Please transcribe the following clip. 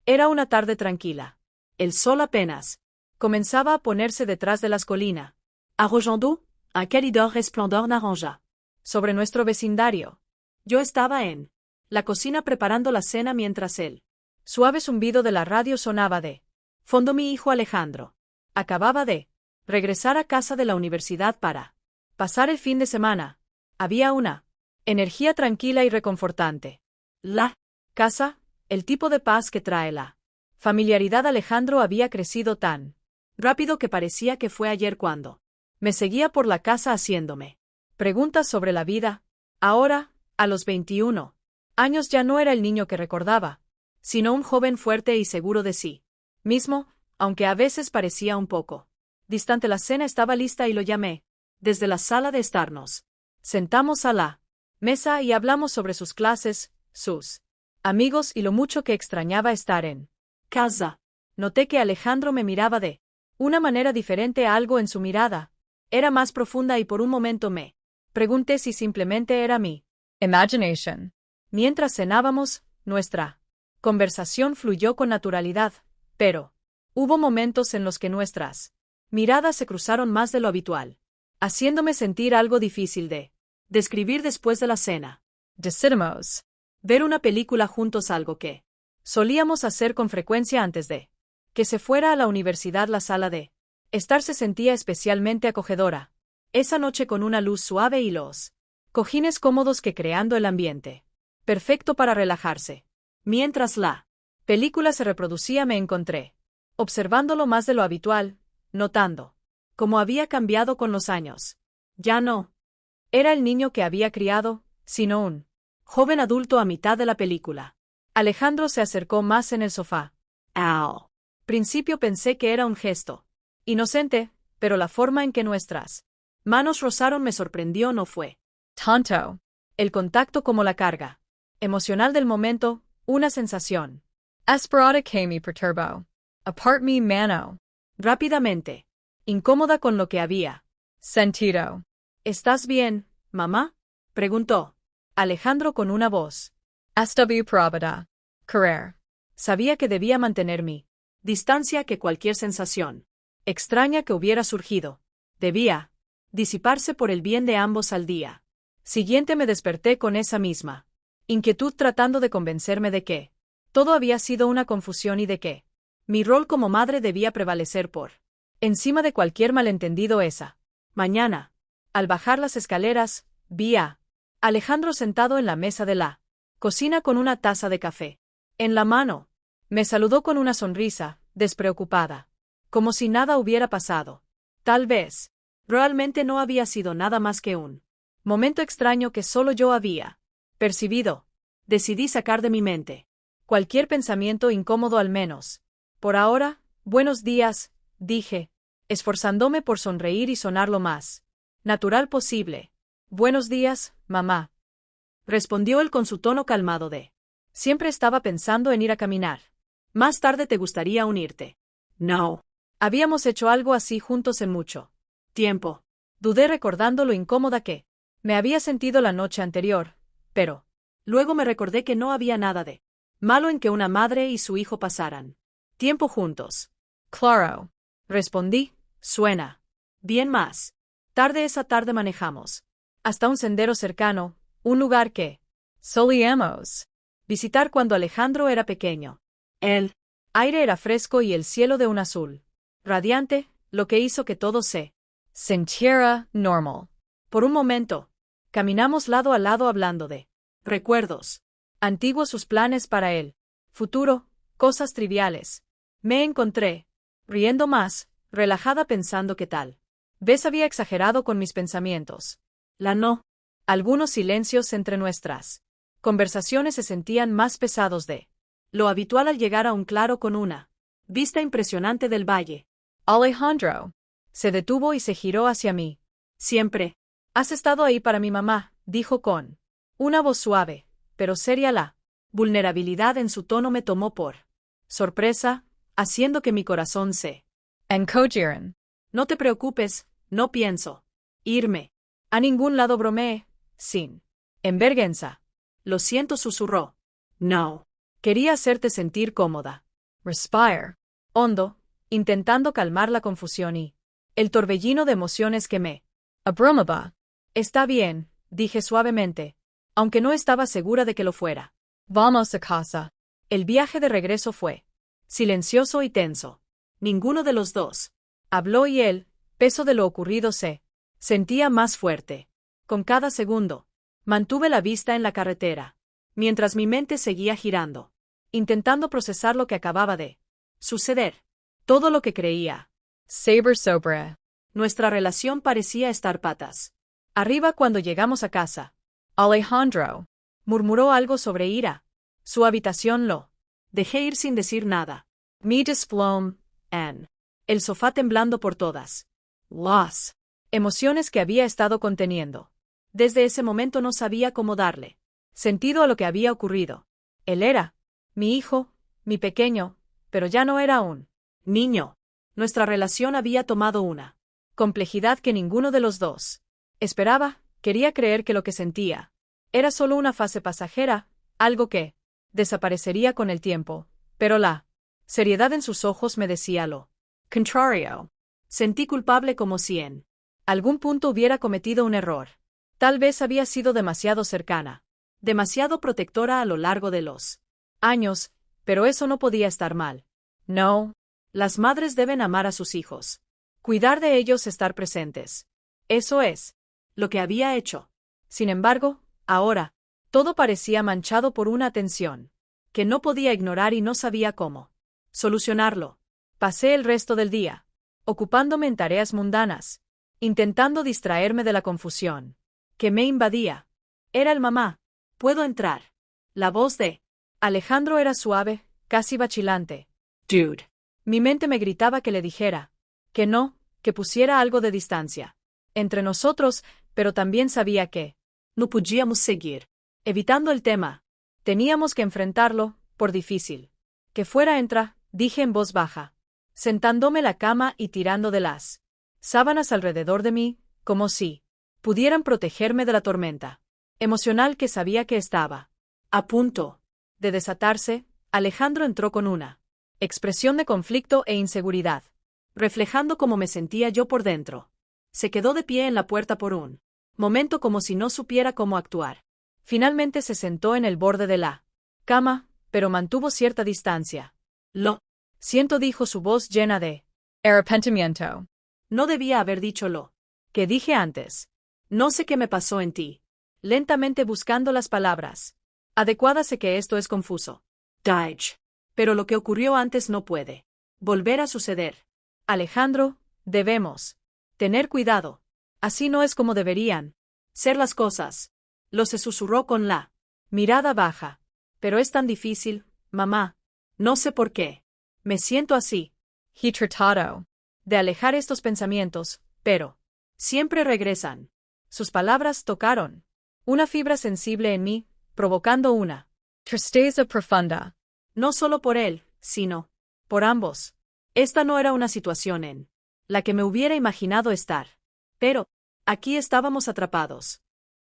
Era una tarde tranquila. El sol apenas comenzaba a ponerse detrás de las colinas, arrojando un cálido resplandor naranja sobre nuestro vecindario. Yo estaba en la cocina preparando la cena mientras el suave zumbido de la radio sonaba de fondo. Mi hijo Alejandro acababa de regresar a casa de la universidad para pasar el fin de semana. Había una energía tranquila y reconfortante. La casa, el tipo de paz que trae la familiaridad. Alejandro había crecido tan rápido que parecía que fue ayer cuando me seguía por la casa haciéndome preguntas sobre la vida. Ahora, a los 21 años, ya no era el niño que recordaba, sino un joven fuerte y seguro de sí mismo, aunque a veces parecía un poco distante. La cena estaba lista y lo llamé. Desde la sala de estarnos sentamos a la mesa y hablamos sobre sus clases, sus amigos y lo mucho que extrañaba estar en casa. Noté que Alejandro me miraba de una manera diferente. Algo en su mirada era más profunda y por un momento me pregunté si simplemente era mi imagination. Mientras cenábamos, nuestra conversación fluyó con naturalidad, pero hubo momentos en los que nuestras miradas se cruzaron más de lo habitual, haciéndome sentir algo difícil de describir. Después de la cena, decidimos ver una película juntos, algo que solíamos hacer con frecuencia antes de que se fuera a la universidad. La sala de estar se sentía especialmente acogedora esa noche, con una luz suave y los cojines cómodos que creando el ambiente perfecto para relajarse. Mientras la película se reproducía, me encontré observándolo más de lo habitual, notando cómo había cambiado con los años. Ya no era el niño que había criado, sino un joven adulto. A mitad de la película, Alejandro se acercó más en el sofá. Al principio pensé que era un gesto inocente, pero la forma en que nuestras manos rozaron me sorprendió. No fue tanto el contacto como la carga emocional del momento, una sensación esperada que me perturbó. Apart mi mano rápidamente, incómoda con lo que había sentido. ¿Estás bien, mamá?, preguntó Alejandro con una voz estoy probada. Querer. Sabía que debía mantener mi distancia, que cualquier sensación extraña que hubiera surgido debía disiparse por el bien de ambos. Al día siguiente me desperté con esa misma inquietud, tratando de convencerme de que todo había sido una confusión y de que mi rol como madre debía prevalecer por encima de cualquier malentendido. Esa mañana, al bajar las escaleras, vi a Alejandro sentado en la mesa de la cocina con una taza de café en la mano. Me saludó con una sonrisa, despreocupada, como si nada hubiera pasado. Tal vez realmente no había sido nada más que un momento extraño que solo yo había percibido. Decidí sacar de mi mente cualquier pensamiento incómodo, al menos por ahora. Buenos días, dije, esforzándome por sonreír y sonar lo más natural posible. Buenos días, mamá, respondió él con su tono calmado de siempre. Estaba pensando en ir a caminar. Más tarde. ¿Te gustaría unirte? No. Habíamos hecho algo así juntos en mucho tiempo. Dudé, recordando lo incómoda que me había sentido la noche anterior, pero luego me recordé que no había nada de malo en que una madre y su hijo pasaran tiempo juntos. Claro, respondí, suena bien. Más tarde esa tarde manejamos hasta un sendero cercano, un lugar que solíamos visitar cuando Alejandro era pequeño. El aire era fresco y el cielo de un azul radiante, lo que hizo que todo se sintiera normal. Por un momento, caminamos lado a lado hablando de recuerdos antiguos, sus planes para el futuro, cosas triviales. Me encontré riendo más relajada, pensando que tal vez había exagerado con mis pensamientos. Algunos silencios entre nuestras conversaciones se sentían más pesados de lo habitual al llegar a un claro con una vista impresionante del valle. Alejandro se detuvo y se giró hacia mí. Siempre has estado ahí para mi mamá, dijo con una voz suave, pero seria. La vulnerabilidad en su tono me tomó por sorpresa, haciendo que mi corazón se encogiera. No te preocupes, no pienso irme a ningún lado, bromeé, sin envergüenza. Lo siento, susurró. No. Quería hacerte sentir cómoda. Respire. Hondo, intentando calmar la confusión y el torbellino de emociones que me abrumaba. Está bien, dije suavemente, aunque no estaba segura de que lo fuera. Vamos a casa. El viaje de regreso fue silencioso y tenso. Ninguno de los dos habló y el peso de lo ocurrido se sentía más fuerte. Con cada segundo, mantuve la vista en la carretera, mientras mi mente seguía girando, intentando procesar lo que acababa de suceder. Todo lo que creía. Saber sobre. Nuestra relación parecía estar patas arriba cuando llegamos a casa. Alejandro murmuró algo sobre ira. Su habitación lo dejé ir sin decir nada. Mi desplom, en el sofá temblando por todas las emociones que había estado conteniendo. Desde ese momento no sabía cómo darle sentido a lo que había ocurrido. Él era mi hijo, mi pequeño, pero ya no era un niño. Nuestra relación había tomado una complejidad que ninguno de los dos esperaba. Quería creer que lo que sentía era solo una fase pasajera, algo que desaparecería con el tiempo, pero la seriedad en sus ojos me decía lo contrario. Sentí culpable como si en algún punto hubiera cometido un error. Tal vez había sido demasiado cercana, demasiado protectora a lo largo de los años, pero eso no podía estar mal. No. Las madres deben amar a sus hijos, cuidar de ellos, estar presentes. Eso es lo que había hecho. Sin embargo, ahora, todo parecía manchado por una tensión que no podía ignorar y no sabía cómo solucionarlo. Pasé el resto del día ocupándome en tareas mundanas, intentando distraerme de la confusión que me invadía. Era el mamá. ¿Puedo entrar? La voz de Alejandro era suave, casi vacilante. Dude. Mi mente me gritaba que le dijera que no, que pusiera algo de distancia entre nosotros, pero también sabía que no podíamos seguir evitando el tema. Teníamos que enfrentarlo, por difícil que fuera. Entra, dije en voz baja, sentándome en la cama y tirando de las sábanas alrededor de mí, como si pudieran protegerme de la tormenta emocional que sabía que estaba a punto de desatarse. Alejandro entró con una expresión de conflicto e inseguridad, reflejando cómo me sentía yo por dentro. Se quedó de pie en la puerta por un momento como si no supiera cómo actuar. Finalmente se sentó en el borde de la cama, pero mantuvo cierta distancia. Lo siento, dijo, su voz llena de arrepentimiento. No debía haber dicho lo que dije antes. No sé qué me pasó en ti. Lentamente buscando las palabras adecuadas, sé que esto es confuso. Daich. Pero lo que ocurrió antes no puede volver a suceder. Alejandro, debemos tener cuidado. Así no es como deberían ser las cosas. Lo se susurró con la mirada baja. Pero es tan difícil, mamá. No sé por qué. Me siento así. He tratado de alejar estos pensamientos, pero siempre regresan. Sus palabras tocaron una fibra sensible en mí, provocando una tristeza profunda. No solo por él, sino por ambos. Esta no era una situación en la que me hubiera imaginado estar. Pero aquí estábamos atrapados.